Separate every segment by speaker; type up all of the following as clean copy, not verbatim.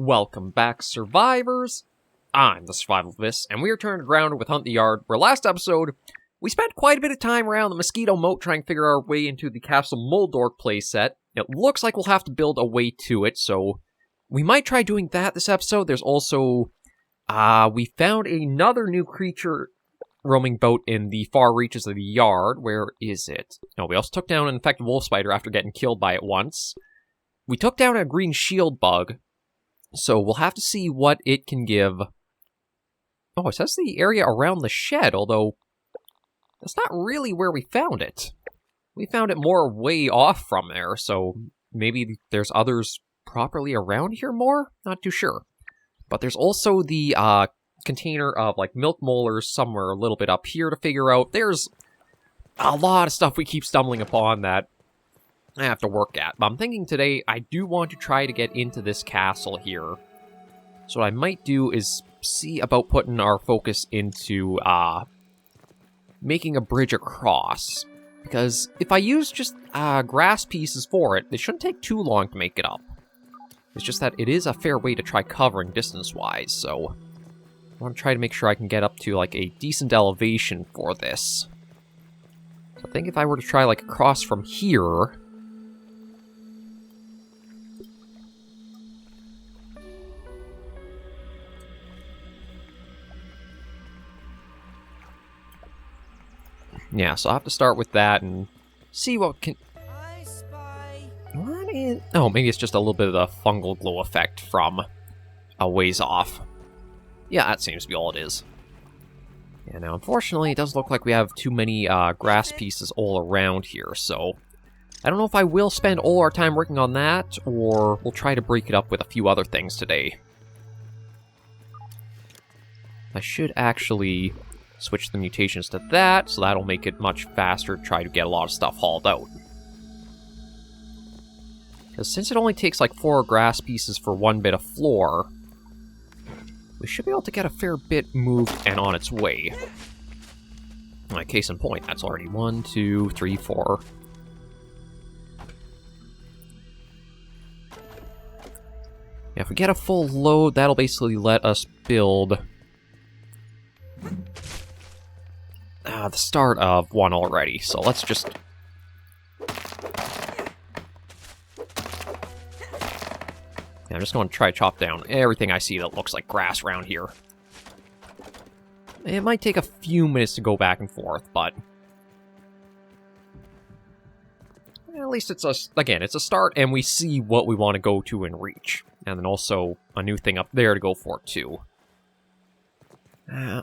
Speaker 1: Welcome back, survivors! I'm the Survivalist, and we returned to ground with Hunt the Yard, where last episode, we spent quite a bit of time around the Mosquito Moat trying to figure our way into the Castle Moldorc playset. It looks like we'll have to build a way to it, so we might try doing that this episode. There's also, we found another new creature roaming boat in the far reaches of the yard. Where is it? No, we also took down an infected wolf spider after getting killed by it once. We took down a green shield bug, so we'll have to see what it can give. Oh, it says the area around the shed, although that's not really where we found it. We found it more way off from there, so maybe there's others properly around here more? Not too sure. But there's also the container of like milk molars somewhere a little bit up here to figure out. There's a lot of stuff we keep stumbling upon that I have to work at. But I'm thinking today I do want to try to get into this castle here. So what I might do is see about putting our focus into making a bridge across. Because if I use just grass pieces for it, they shouldn't take too long to make it up. It's just that it is a fair way to try covering distance-wise, so I want to try to make sure I can get up to like a decent elevation for this. So I think if I were to try like across from here, yeah, so I'll have to start with that and see what can... I spy. What is... Oh, maybe it's just a little bit of the fungal glow effect from a ways off. Yeah, that seems to be all it is. Yeah, now, unfortunately, it does look like we have too many grass pieces all around here, so I don't know if I will spend all our time working on that, or we'll try to break it up with a few other things today. I should actually switch the mutations to that, so that'll make it much faster to try to get a lot of stuff hauled out. Because since it only takes like 4 grass pieces for 1 bit of floor, we should be able to get a fair bit moved and on its way. Like, case in point, that's already 1, 2, 3, 4. Yeah, if we get a full load, that'll basically let us build the start of one already, so let's just... Yeah, I'm just going to try to chop down everything I see that looks like grass around here. It might take a few minutes to go back and forth, but at least it's again, it's a start, and we see what we want to go to and reach. And then also a new thing up there to go for, too.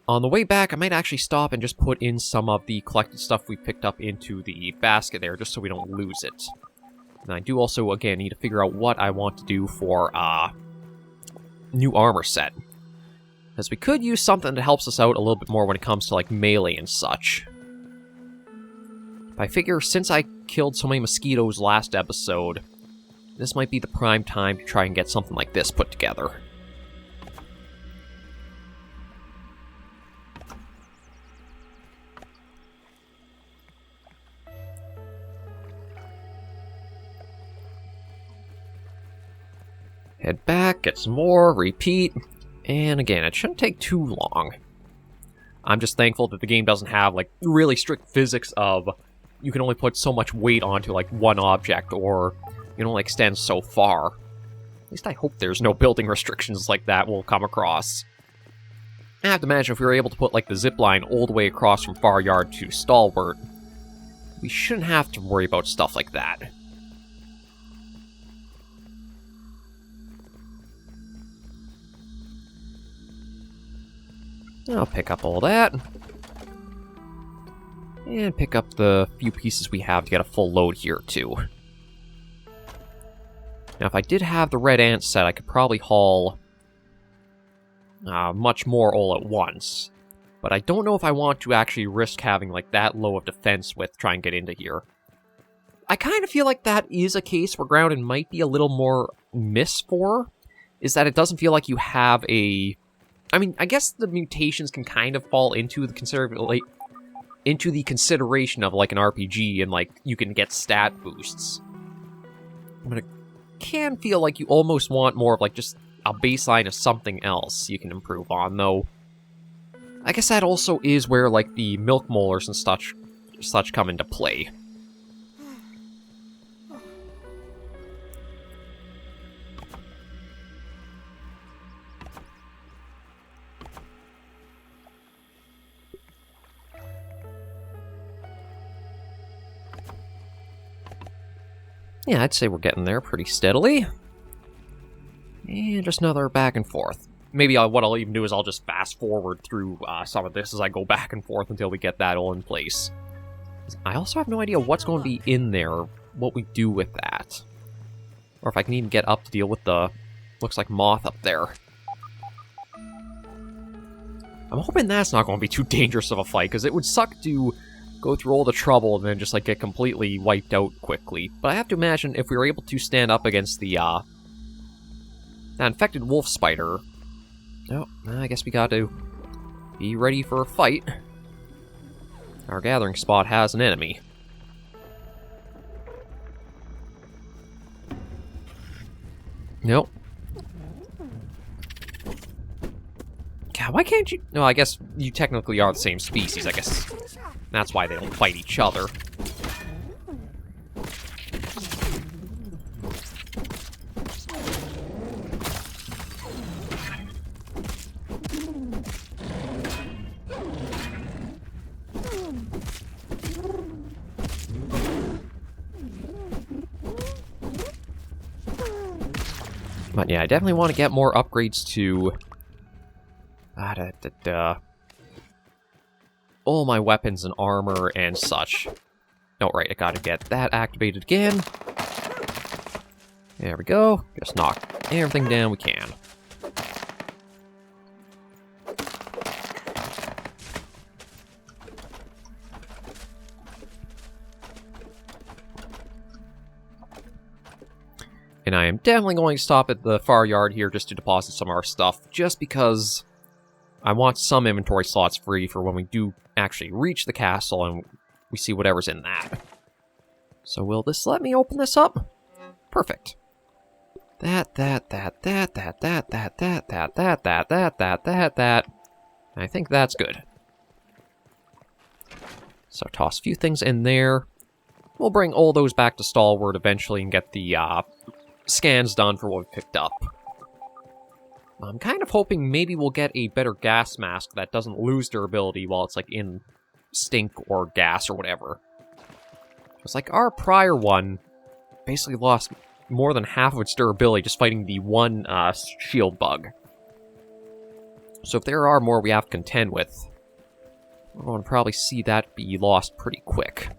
Speaker 1: On the way back, I might actually stop and just put in some of the collected stuff we picked up into the basket there, just so we don't lose it. And I do also, again, need to figure out what I want to do for new armor set. Because we could use something that helps us out a little bit more when it comes to like melee and such. I figure since I killed so many mosquitoes last episode, this might be the prime time to try and get something like this put together. Head back, get some more, repeat, and again, it shouldn't take too long. I'm just thankful that the game doesn't have, like, really strict physics of you can only put so much weight onto, like, one object, or you can only extend so far. At least I hope there's no building restrictions like that we'll come across. I have to imagine if we were able to put, like, the zipline all the way across from Far Yard to Stalwart, we shouldn't have to worry about stuff like that. I'll pick up all that. And pick up the few pieces we have to get a full load here, too. Now, if I did have the red ant set, I could probably haul much more all at once. But I don't know if I want to actually risk having, like, that low of defense with trying to get into here. I kind of feel like that is a case where grounded might be a little more miss for, is that it doesn't feel like you have a... I mean, I guess the mutations can kind of fall into the consideration of like an RPG, and like you can get stat boosts. But it can feel like you almost want more of like just a baseline of something else you can improve on, though. I guess that also is where, like, the milk molars and such come into play. Yeah, I'd say we're getting there pretty steadily. And just another back and forth. Maybe what I'll even do is I'll just fast forward through some of this as I go back and forth until we get that all in place. I also have no idea what's going to be in there, or what we do with that. Or if I can even get up to deal with the, looks like moth up there. I'm hoping that's not going to be too dangerous of a fight, because it would suck to go through all the trouble and then just like get completely wiped out quickly. But I have to imagine if we were able to stand up against the that infected wolf spider. Oh, I guess we got to be ready for a fight. Our gathering spot has an enemy. Nope. God, why can't you... No, I guess you technically are the same species. I guess that's why they don't fight each other. But yeah, I definitely want to get more upgrades to... all my weapons and armor and such. Oh, right, I gotta get that activated again. There we go. Just knock everything down we can. And I am definitely going to stop at the far yard here just to deposit some of our stuff, just because I want some inventory slots free for when we do actually reach the castle and we see whatever's in that. So will this let me open this up? Perfect. That. I think that's good. So toss a few things in there. We'll bring all those back to Stalwart eventually and get the scans done for what we picked up. I'm kind of hoping maybe we'll get a better gas mask that doesn't lose durability while it's like in stink or gas or whatever. It's like our prior one basically lost more than half of its durability just fighting the one shield bug. So if there are more we have to contend with, we're going to probably see that be lost pretty quick.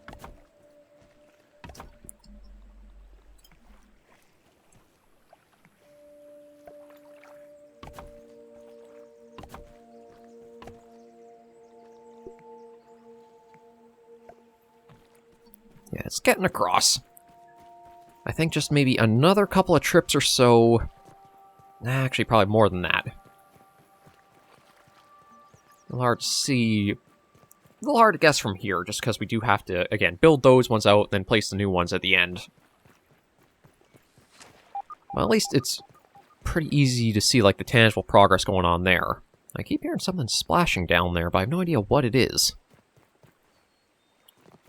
Speaker 1: Yeah, it's getting across. I think just maybe another couple of trips or so. Actually, probably more than that. A little hard to see. A little hard to guess from here, just because we do have to, again, build those ones out, then place the new ones at the end. Well, at least it's pretty easy to see, like, the tangible progress going on there. I keep hearing something splashing down there, but I have no idea what it is.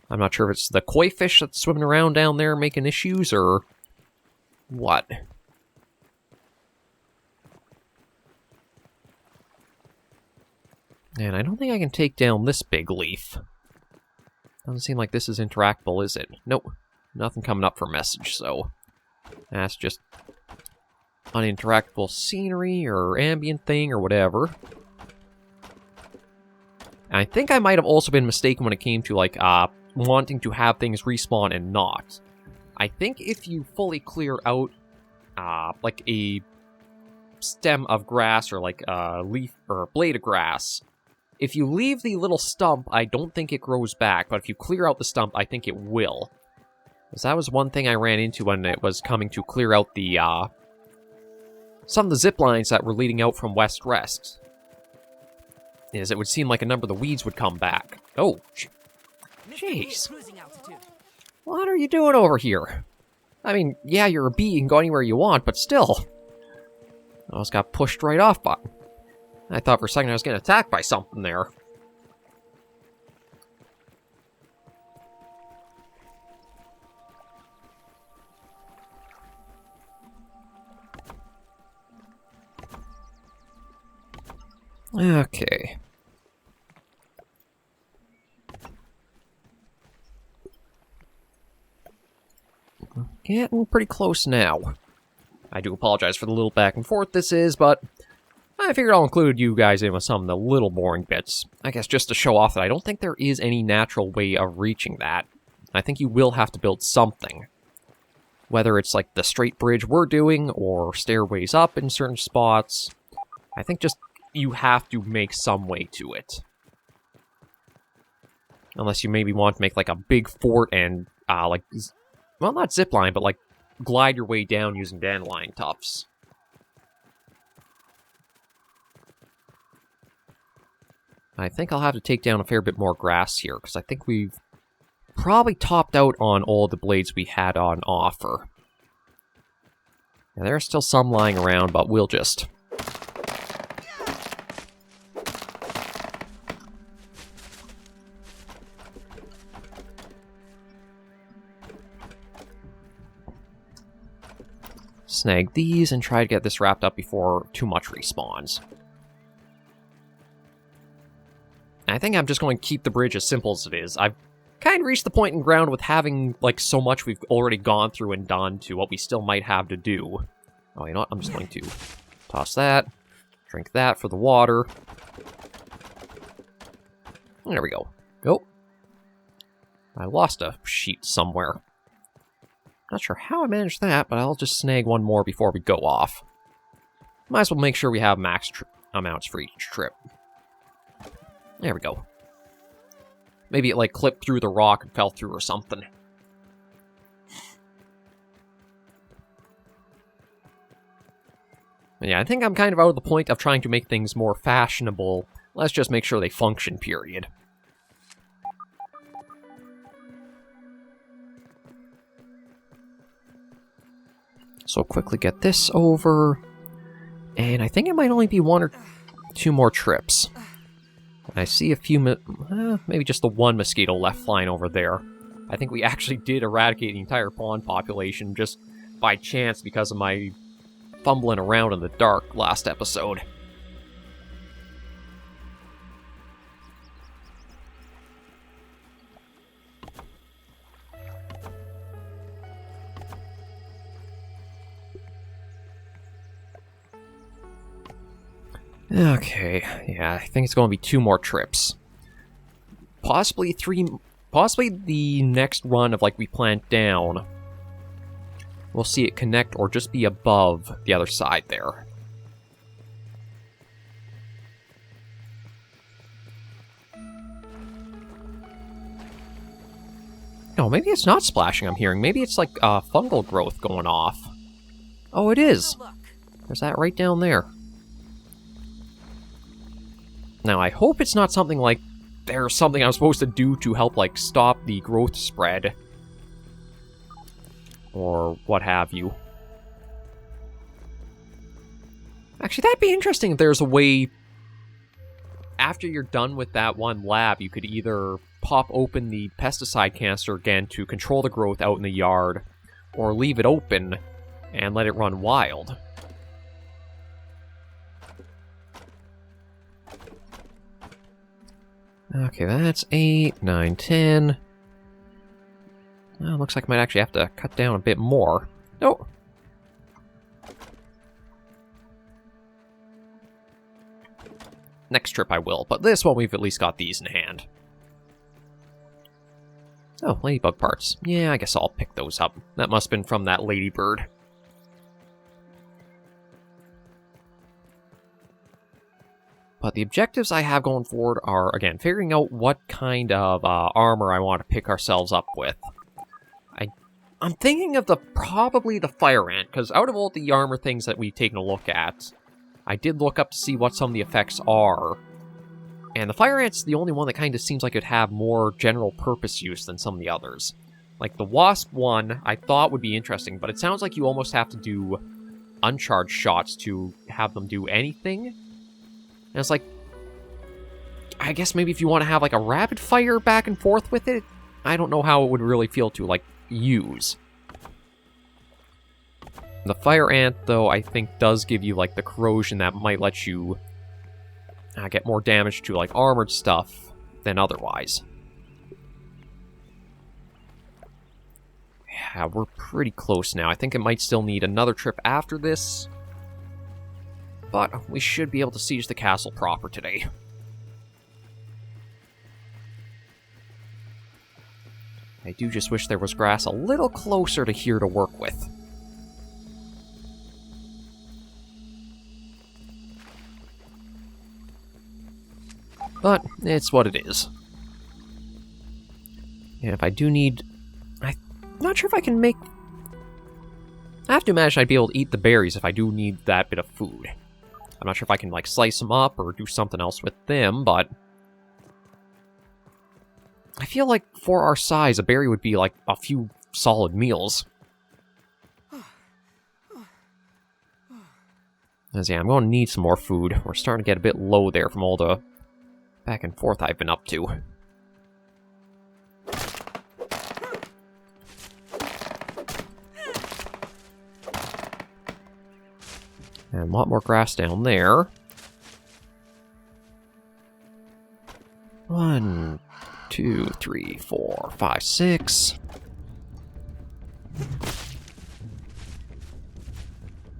Speaker 1: I'm not sure if it's the koi fish that's swimming around down there making issues, or what. And I don't think I can take down this big leaf. Doesn't seem like this is interactable, is it? Nope. Nothing coming up for message, so that's just uninteractable scenery or ambient thing or whatever. And I think I might have also been mistaken when it came to, like, wanting to have things respawn and not. I think if you fully clear out, like, a stem of grass or, like, a leaf or a blade of grass, if you leave the little stump, I don't think it grows back, but if you clear out the stump, I think it will. Because that was one thing I ran into when it was coming to clear out the, some of the zip lines that were leading out from West Rest. Is it would seem like a number of the weeds would come back. Oh, jeez. What are you doing over here? I mean, yeah, you're a bee, you can go anywhere you want, but still. I almost got pushed right off by. I thought for a second I was getting attacked by something there. Okay. Getting pretty close now. I do apologize for the little back and forth this is, but I figured I'll include you guys in with some of the little boring bits. I guess just to show off that I don't think there is any natural way of reaching that. I think you will have to build something. Whether it's like the straight bridge we're doing, or stairways up in certain spots. I think just you have to make some way to it. Unless you maybe want to make like a big fort and, like, well, not zipline, but like glide your way down using dandelion tufts. I think I'll have to take down a fair bit more grass here, because I think we've probably topped out on all the blades we had on offer. Now, there's still some lying around, but we'll just... snag these and try to get this wrapped up before too much respawns. I think I'm just going to keep the bridge as simple as it is. I've kind of reached the point in ground with having, like, so much we've already gone through and done to what we still might have to do. Oh, you know what? I'm just going to toss that, drink that for the water. There we go. Oh. I lost a sheet somewhere. Not sure how I managed that, but I'll just snag one more before we go off. Might as well make sure we have max amounts for each trip. There we go. Maybe it, like, clipped through the rock and fell through or something. Yeah, I think I'm kind of out of the point of trying to make things more fashionable. Let's just make sure they function, period. So quickly get this over. And I think it might only be one or two more trips. I see a few, maybe just the one mosquito left flying over there. I think we actually did eradicate the entire pond population just by chance because of my fumbling around in the dark last episode. Okay, yeah, I think it's going to be 2 more trips. Possibly 3, possibly the next run of, like, we plant down. We'll see it connect or just be above the other side there. No, maybe it's not splashing I'm hearing. Maybe it's like fungal growth going off. Oh, it is. There's that right down there. Now, I hope it's not something like there's something I'm supposed to do to help, like, stop the growth spread. Or what have you. Actually, that'd be interesting if there's a way, after you're done with that one lab, you could either pop open the pesticide canister again to control the growth out in the yard, or leave it open and let it run wild. Okay, that's 8, 9, 10. Well, looks like I might actually have to cut down a bit more. Oh! Next trip I will, but this one we've at least got these in hand. Oh, ladybug parts. Yeah, I guess I'll pick those up. That must have been from that ladybird. But the objectives I have going forward are, again, figuring out what kind of armor I want to pick ourselves up with. I'm thinking of probably the fire ant, because out of all the armor things that we've taken a look at, I did look up to see what some of the effects are. And the fire ant's the only one that kind of seems like it'd have more general purpose use than some of the others. Like the wasp one, I thought would be interesting, but it sounds like you almost have to do uncharged shots to have them do anything. And it's like, I guess maybe if you want to have like a rapid fire back and forth with it, I don't know how it would really feel to like use. The fire ant, though, I think does give you like the corrosion that might let you get more damage to like armored stuff than otherwise. Yeah, we're pretty close now. I think it might still need another trip after this, but we should be able to siege the castle proper today. I do just wish there was grass a little closer to here to work with. But it's what it is. And if I do need... I'm not sure if I can make... I have to imagine I'd be able to eat the berries if I do need that bit of food. I'm not sure if I can, like, slice them up or do something else with them, but... I feel like for our size, a berry would be, like, a few solid meals. As yeah, I'm going to need some more food. We're starting to get a bit low there from all the back and forth I've been up to. And a lot more grass down there. 1, 2, 3, 4, 5, 6.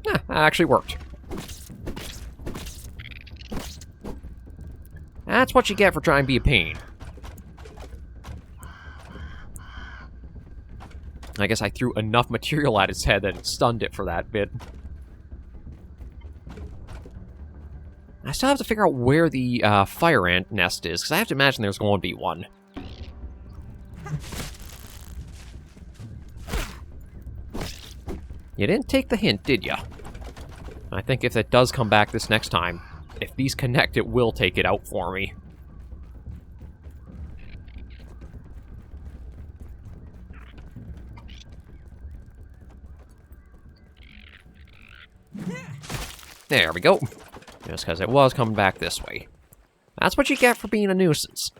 Speaker 1: That actually worked. That's what you get for trying to be a pain. I guess I threw enough material at its head that it stunned it for that bit. I still have to figure out where the fire ant nest is, because I have to imagine there's going to be one. You didn't take the hint, did ya? I think if it does come back this next time, if these connect, it will take it out for me. There we go. Just because it was coming back this way. That's what you get for being a nuisance.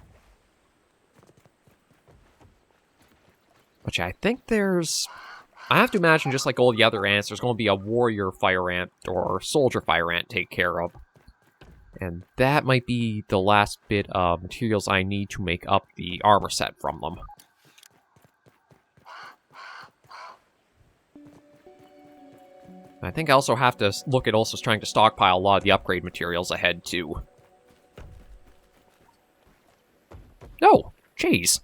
Speaker 1: Which I think there's... I have to imagine, just like all the other ants, there's going to be a warrior fire ant or soldier fire ant to take care of. And that might be the last bit of materials I need to make up the armor set from them. I think I also have to look at also trying to stockpile a lot of the upgrade materials ahead, too. Oh, jeez.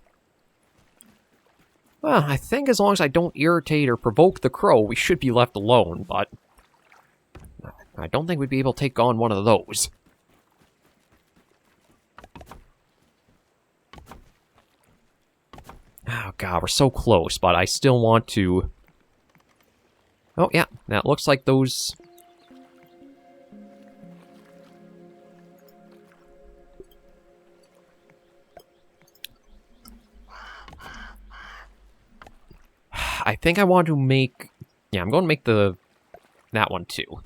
Speaker 1: Well, I think as long as I don't irritate or provoke the crow, we should be left alone, but... I don't think we'd be able to take on one of those. Oh god, we're so close, but I still want to... Oh yeah, that looks like those... I think I want to make... Yeah, I'm going to make that one too.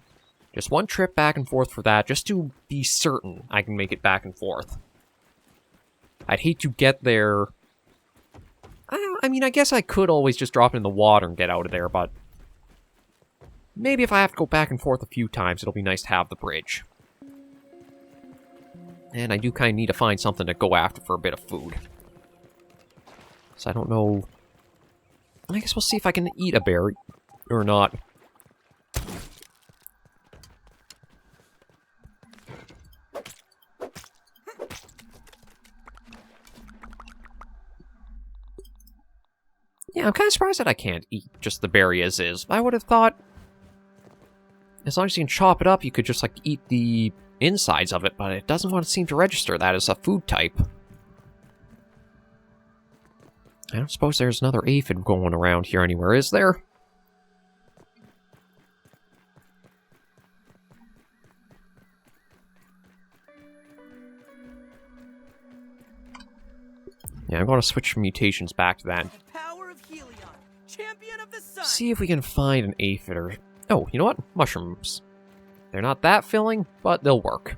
Speaker 1: Just one trip back and forth for that, just to be certain I can make it back and forth. I'd hate to get there... I mean, I guess I could always just drop it in the water and get out of there, but... Maybe if I have to go back and forth a few times, it'll be nice to have the bridge. And I do kind of need to find something to go after for a bit of food. So I don't know... I guess we'll see if I can eat a berry or not. Yeah, I'm kind of surprised that I can't eat just the berry as is. I would have thought, as long as you can chop it up, you could just, like, eat the insides of it, but it doesn't want to seem to register that as a food type. I don't suppose there's another aphid going around here anywhere, is there? Yeah, I'm going to switch mutations back to that.
Speaker 2: Power of Helion, champion of the sun.
Speaker 1: See if we can find an aphid or Oh, you know what? Mushrooms. They're not that filling, but they'll work.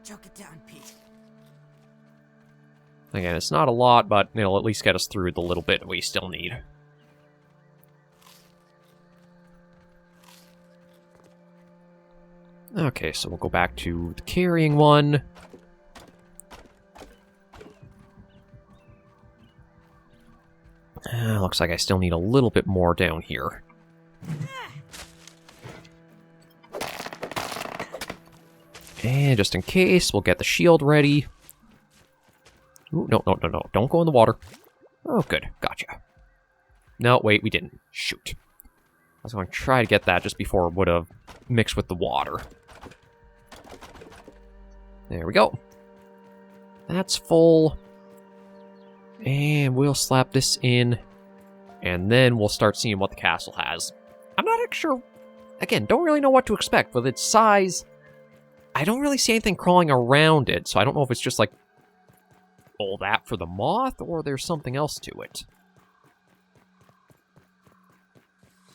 Speaker 2: Choke it down, Pete.
Speaker 1: Again, it's not a lot, but it'll at least get us through the little bit we still need. Okay, so we'll go back to the carrying one. Looks like I still need a little bit more down here. And just in case, we'll get the shield ready. Ooh, no. Don't go in the water. Oh, good. Gotcha. No, wait, we didn't. Shoot. I was going to try to get that just before it would have mixed with the water. There we go. That's full. And we'll slap this in. And then we'll start seeing what the castle has. I'm not sure. Again, don't really know what to expect. With its size, I don't really see anything crawling around it. So I don't know if it's just like all that for the moth or there's something else to it.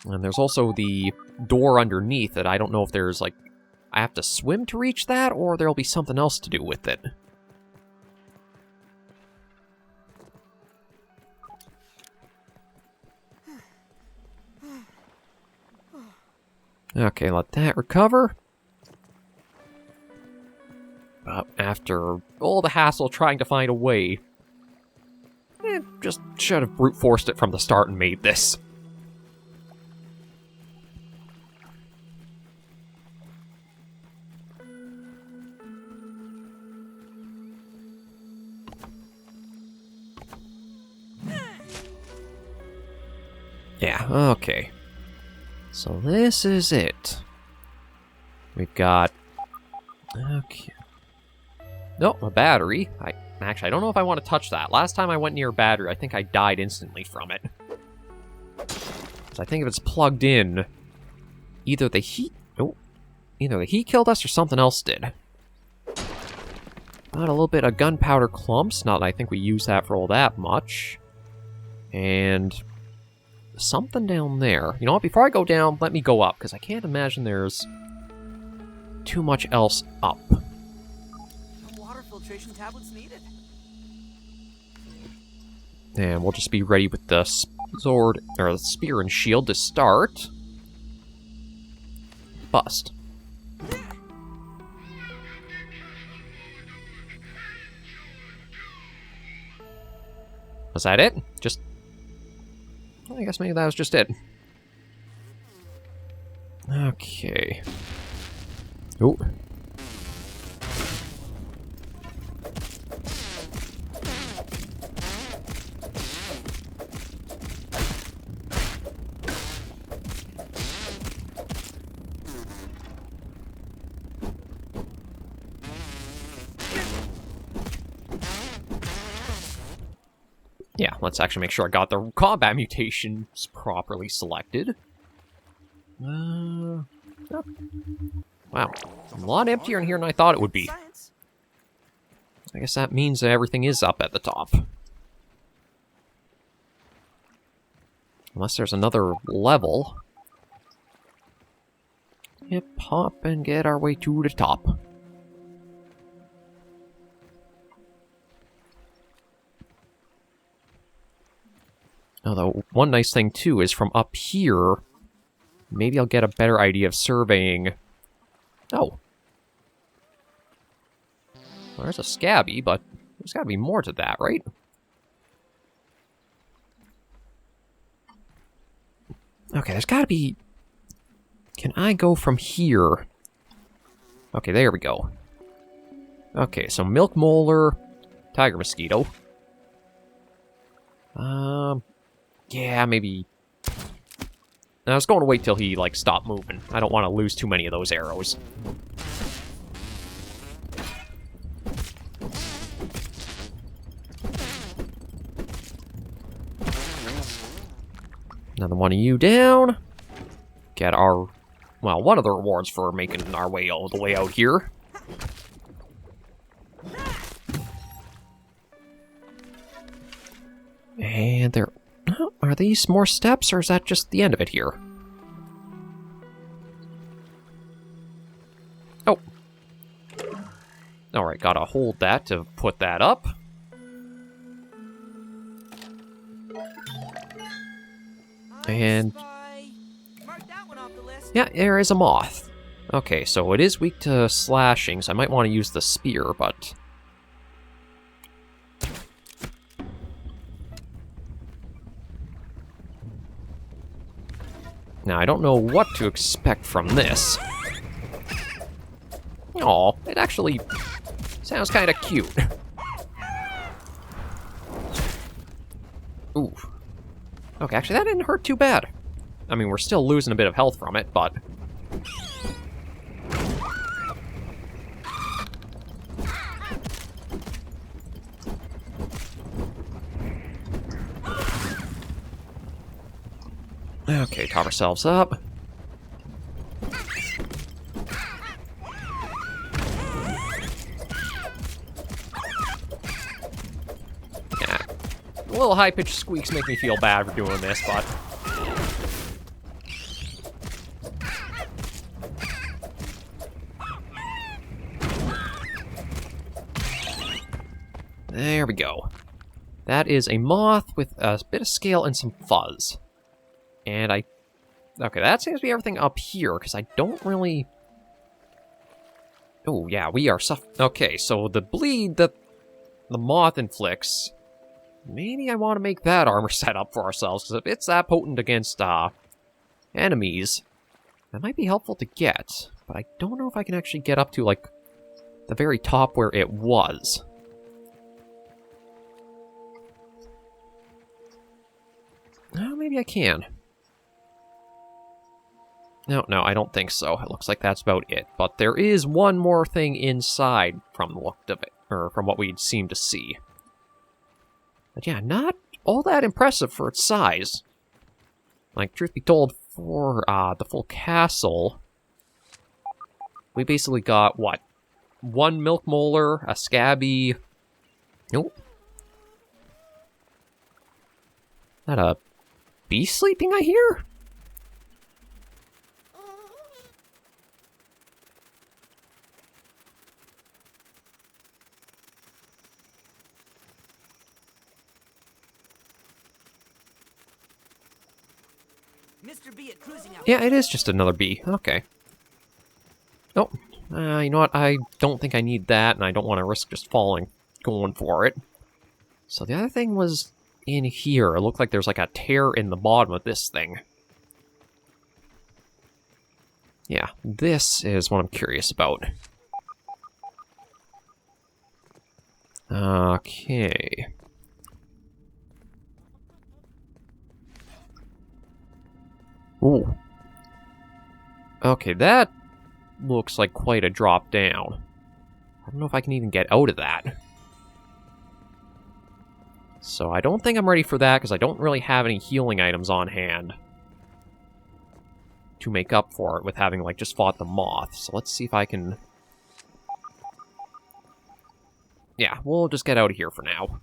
Speaker 1: And there's also the door underneath that I don't know if there's like I have to swim to reach that or there'll be something else to do with it. Okay, let that recover. But after all the hassle trying to find a way, just should have brute forced it from the start and made this. Yeah, okay. So this is it. We've got... Okay. Nope, a battery. Actually, I don't know if I want to touch that. Last time I went near a battery, I think I died instantly from it. So I think if it's plugged in, either the heat... Oh, either the heat killed us or something else did. Got a little bit of gunpowder clumps. Not that I think we use that for all that much. And... something down there. You know what? Before I go down, let me go up, because I can't imagine there's too much else up.
Speaker 2: No water filtration tablets needed.
Speaker 1: And we'll just be ready with the sword, or the spear and shield to start. Bust. Was that it? Just... I guess maybe that was just it. Okay. Oh. Yeah, let's actually make sure I got the combat mutations properly selected. Oh. Wow, a lot emptier in here than I thought it would be. I guess that means that everything is up at the top. Unless there's another level. Hip hop and get our way to the top. Although, one nice thing, too, is from up here, maybe I'll get a better idea of surveying... Oh. Well, there's a scabby, but there's gotta be more to that, right? Okay, there's gotta be... Can I go from here? Okay, there we go. Okay, so milk molar, tiger mosquito. Yeah, maybe... I was going to wait till he, like, stopped moving. I don't want to lose too many of those arrows. Another one of you down. Get our... Well, one of the rewards for making our way all the way out here. And there... Are these more steps, or is that just the end of it here? Oh. Alright, gotta hold that to put that up. And...
Speaker 2: Mark that one off the list.
Speaker 1: yeah, there is a moth. Okay, so it is weak to slashing, so I might want to use the spear, but... now, I don't know what to expect from this. Aw, it actually sounds kind of cute. Ooh. Okay, actually, that didn't hurt too bad. I mean, we're still losing a bit of health from it, but... okay, top ourselves up. Yeah. Little high-pitched squeaks make me feel bad for doing this, but... there we go. That is a moth with a bit of scale and some fuzz. And okay, that seems to be everything up here, because I don't really... oh, yeah, we are okay, so the bleed that the moth inflicts... maybe I want to make that armor set up for ourselves, because if it's that potent against, enemies, that might be helpful to get. But I don't know if I can actually get up to, like, the very top where it was. Oh, maybe I can. No, I don't think so. It looks like that's about it. But there is one more thing inside from the look of it, or from what we'd seem to see. But yeah, not all that impressive for its size. Like, truth be told, for the full castle, we basically got, what? One milk molar, a scabby... nope. Is that a bee sleeping, I hear?
Speaker 2: Mr. B at cruising out.
Speaker 1: Yeah, it is just another bee. Okay. Oh, you know what? I don't think I need that, and I don't want to risk just going for it. So the other thing was in here. It looked like there's like a tear in the bottom of this thing. Yeah, this is what I'm curious about. Okay. Ooh. Okay, that looks like quite a drop down. I don't know if I can even get out of that. So I don't think I'm ready for that, because I don't really have any healing items on hand to make up for it with having, like, just fought the moth. So let's see if I can... yeah, we'll just get out of here for now.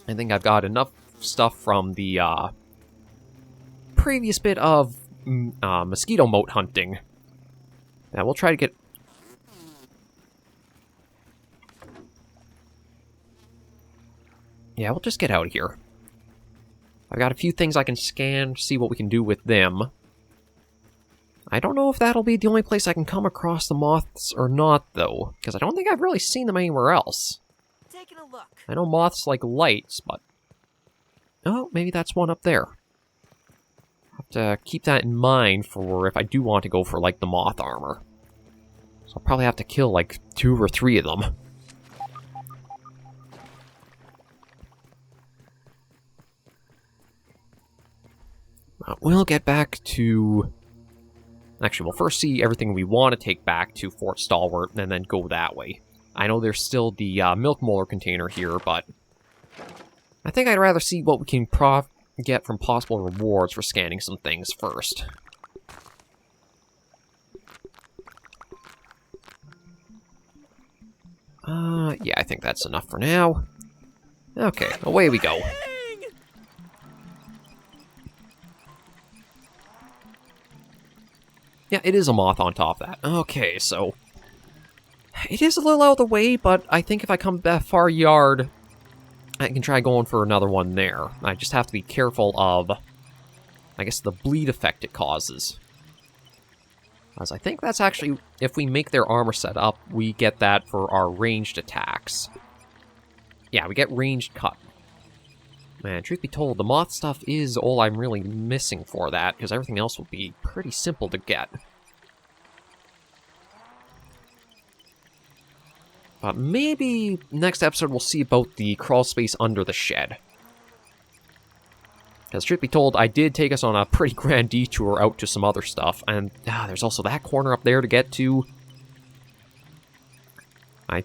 Speaker 1: I think I've got enough stuff from the, previous bit of mosquito moat hunting. Now we'll try to get... yeah, we'll just get out of here. I've got a few things I can scan, see what we can do with them. I don't know if that'll be the only place I can come across the moths or not, though, because I don't think I've really seen them anywhere else.
Speaker 2: Taking a look.
Speaker 1: I know moths like lights, but... oh, maybe that's one up there. Have to keep that in mind for if I do want to go for, like, the moth armor. So I'll probably have to kill, like, 2 or 3 of them. We'll get back to... actually, we'll first see everything we want to take back to Fort Stalwart, and then go that way. I know there's still the milk molar container here, but... I think I'd rather see what we can get from possible rewards for scanning some things first. Yeah, I think that's enough for now. Okay, away we go. Yeah, it is a moth on top of that. Okay, so... It is a little out of the way, but I think if I come back far yard, I can try going for another one there. I just have to be careful of, I guess, the bleed effect it causes. As I think that's actually, if we make their armor set up, we get that for our ranged attacks. Yeah, we get ranged cut. Man, truth be told, the moth stuff is all I'm really missing for that, because everything else will be pretty simple to get. But maybe next episode we'll see about the crawl space under the shed. Because truth be told, I did take us on a pretty grand detour out to some other stuff, and there's also that corner up there to get to. I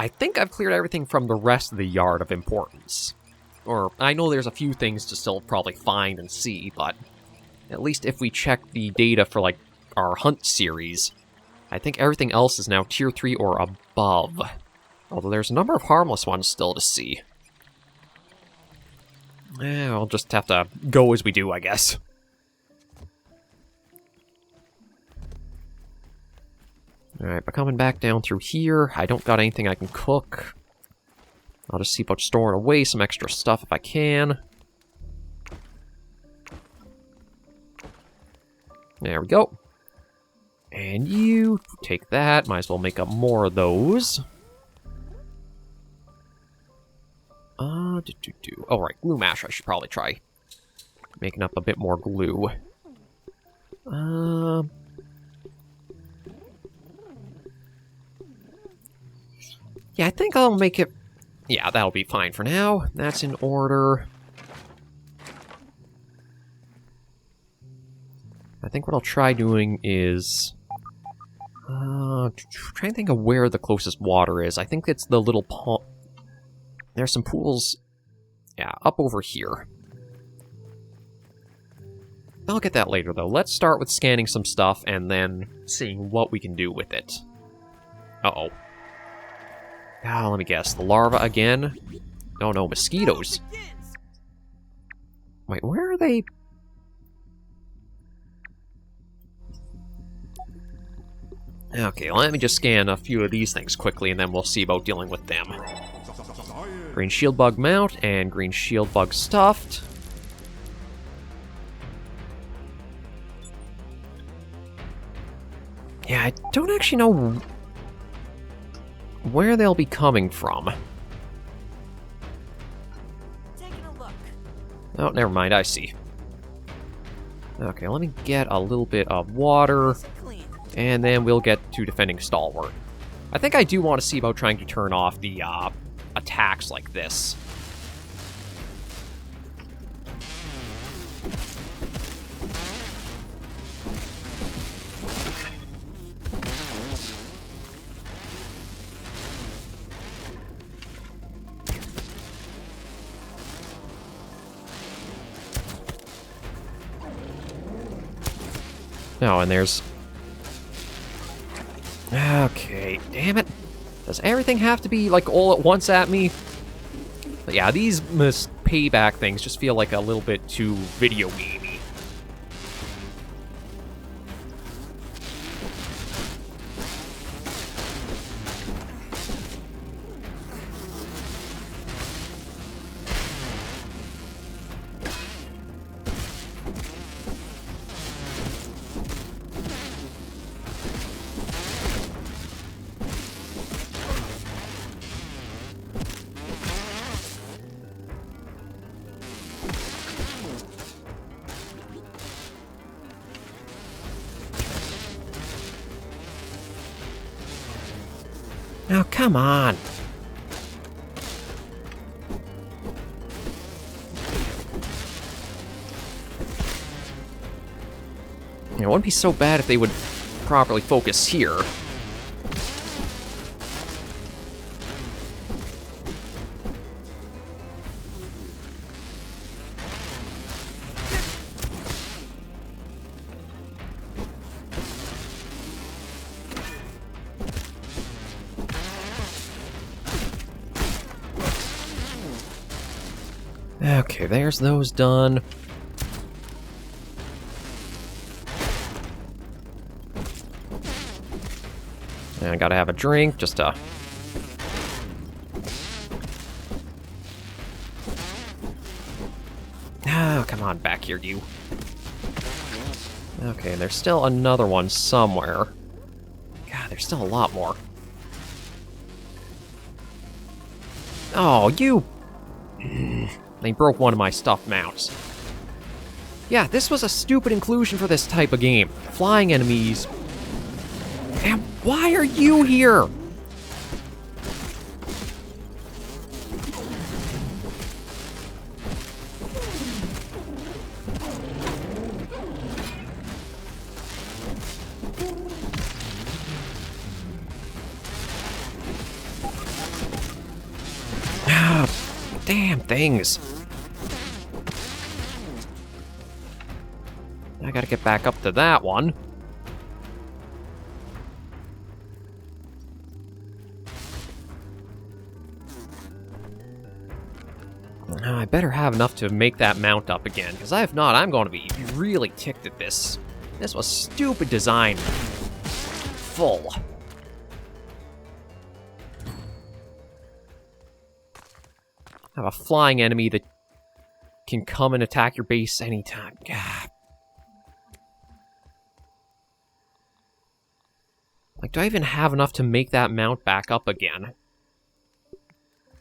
Speaker 1: think I've cleared everything from the rest of the yard of importance. Or, I know there's a few things to still probably find and see, but at least if we check the data for, like, our hunt series, I think everything else is now tier 3 or above. Although there's a number of harmless ones still to see. I'll just have to go as we do, I guess. Alright, but coming back down through here, I don't got anything I can cook. I'll just see about storing away some extra stuff if I can. There we go. And you take that. Might as well make up more of those. Oh, right, glue mash I should probably try. Making up a bit more glue. Yeah, I think I'll make it... Yeah, that'll be fine for now. That's in order. I think what I'll try doing is... trying to think of where the closest water is. I think it's the little pond... There's some pools... Yeah, up over here. I'll get that later, though. Let's start with scanning some stuff and then seeing what we can do with it. Uh-oh. Let me guess. The larva again? Oh, no, mosquitoes. Wait, where are they? Okay, let me just scan a few of these things quickly, and then we'll see about dealing with them. Green shield bug mount, and green shield bug stuffed. Yeah, I don't actually know where they'll be coming from.
Speaker 2: Taking a look.
Speaker 1: Oh, never mind, I see. Okay, let me get a little bit of water, and then we'll get to defending stalwart. I think I do want to see about trying to turn off the attacks like this. Oh, and there's... Okay, damn it. Does everything have to be, like, all at once at me? But yeah, these payback things just feel like a little bit too video gamey. Now, come on. It wouldn't be so bad if they would properly focus here. Okay, there's those done. I gotta have a drink just to... Oh, come on back here, you. Okay, there's still another one somewhere. God, there's still a lot more. Oh, you... They broke one of my stuffed mounts. Yeah, this was a stupid inclusion for this type of game. Flying enemies. And why are you here? Damn things. I gotta get back up to that one. I better have enough to make that mount up again, because if not, I'm going to be really ticked at this. This was stupid design. Full. Have a flying enemy that can come and attack your base anytime. God. Like, do I even have enough to make that mount back up again?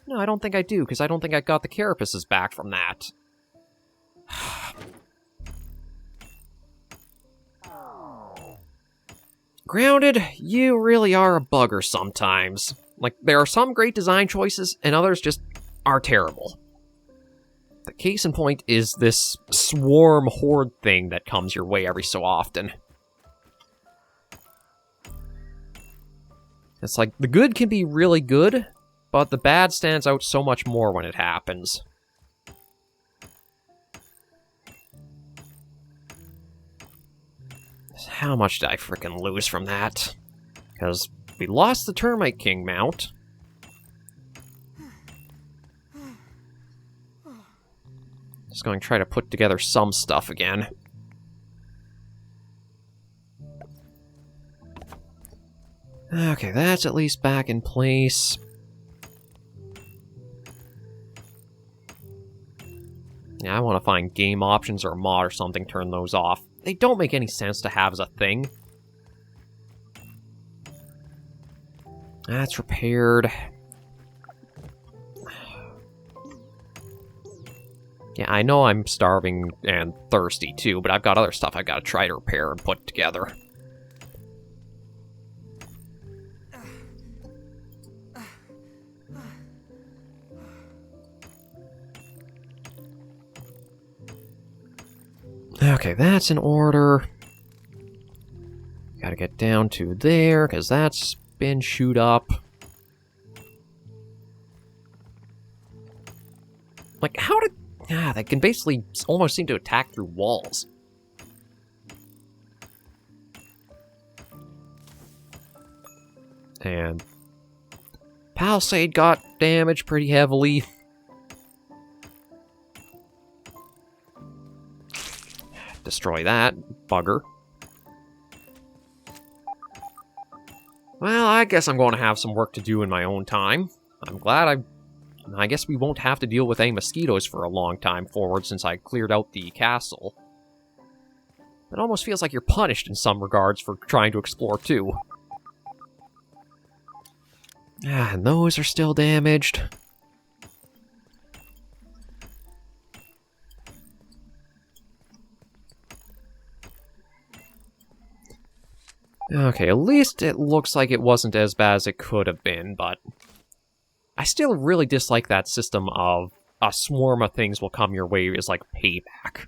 Speaker 1: No, I don't think I do, because I don't think I got the carapaces back from that. Grounded, you really are a bugger sometimes. Like, there are some great design choices, and others just are terrible. The case in point is this swarm horde thing that comes your way every so often. It's like, the good can be really good, but the bad stands out so much more when it happens. How much did I frickin' lose from that? Because we lost the Termite King mount. Just going to try to put together some stuff again. Okay, that's at least back in place. Yeah, I want to find game options or a mod or something, turn those off. They don't make any sense to have as a thing. That's repaired. Yeah, I know I'm starving and thirsty too, but I've got other stuff I've got to try to repair and put together. Okay, that's in order. Gotta get down to there, because that's been shoot up. Like, how did... Ah, they can basically almost seem to attack through walls. And... Palisade got damaged pretty heavily. Destroy that bugger. Well, I guess I'm going to have some work to do in my own time. I'm glad I guess we won't have to deal with any mosquitoes for a long time forward since I cleared out the castle. It almost feels like you're punished in some regards for trying to explore too. Ah, and those are still damaged. Okay, at least it looks like it wasn't as bad as it could have been, but I still really dislike that system of a swarm of things will come your way as like payback.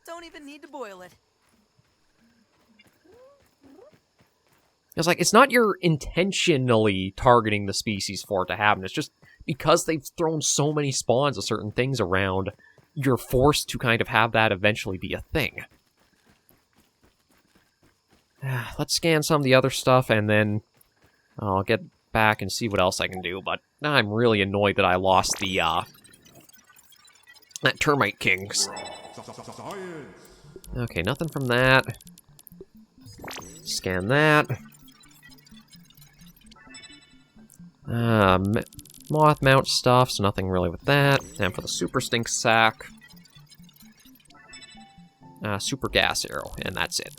Speaker 2: Don't even need to boil it.
Speaker 1: It's like, it's not you're intentionally targeting the species for it to happen, it's just because they've thrown so many spawns of certain things around, you're forced to kind of have that eventually be a thing. Let's scan some of the other stuff, and then I'll get back and see what else I can do, but I'm really annoyed that I lost the, that Termite Kings. Okay, nothing from that. Scan that. Moth mount stuff, so nothing really with that. And for the super stink sack, super gas arrow, and that's it.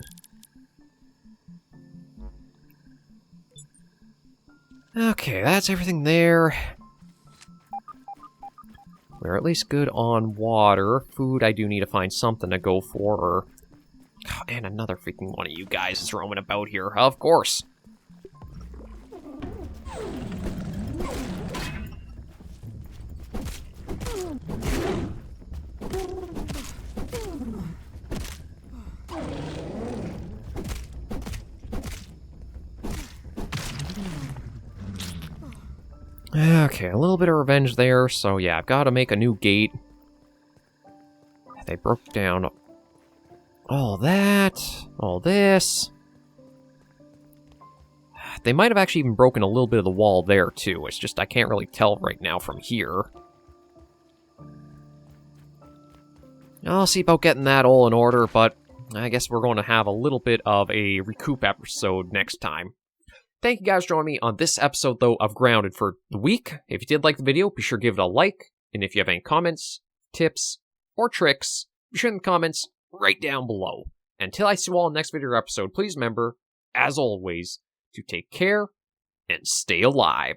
Speaker 1: Okay, that's everything there. We're at least good on water. Food, I do need to find something to go for. And another freaking one of you guys is roaming about here, of course. Okay, a little bit of revenge there, so yeah, I've got to make a new gate. They broke down all that, all this. They might have actually even broken a little bit of the wall there, too. It's just I can't really tell right now from here. I'll see about getting that all in order, but I guess we're going to have a little bit of a recoup episode next time. Thank you guys for joining me on this episode, though, of Grounded for the week. If you did like the video, be sure to give it a like. And if you have any comments, tips, or tricks, be sure in the comments right down below. Until I see you all in the next video or episode, please remember, as always, to take care and stay alive.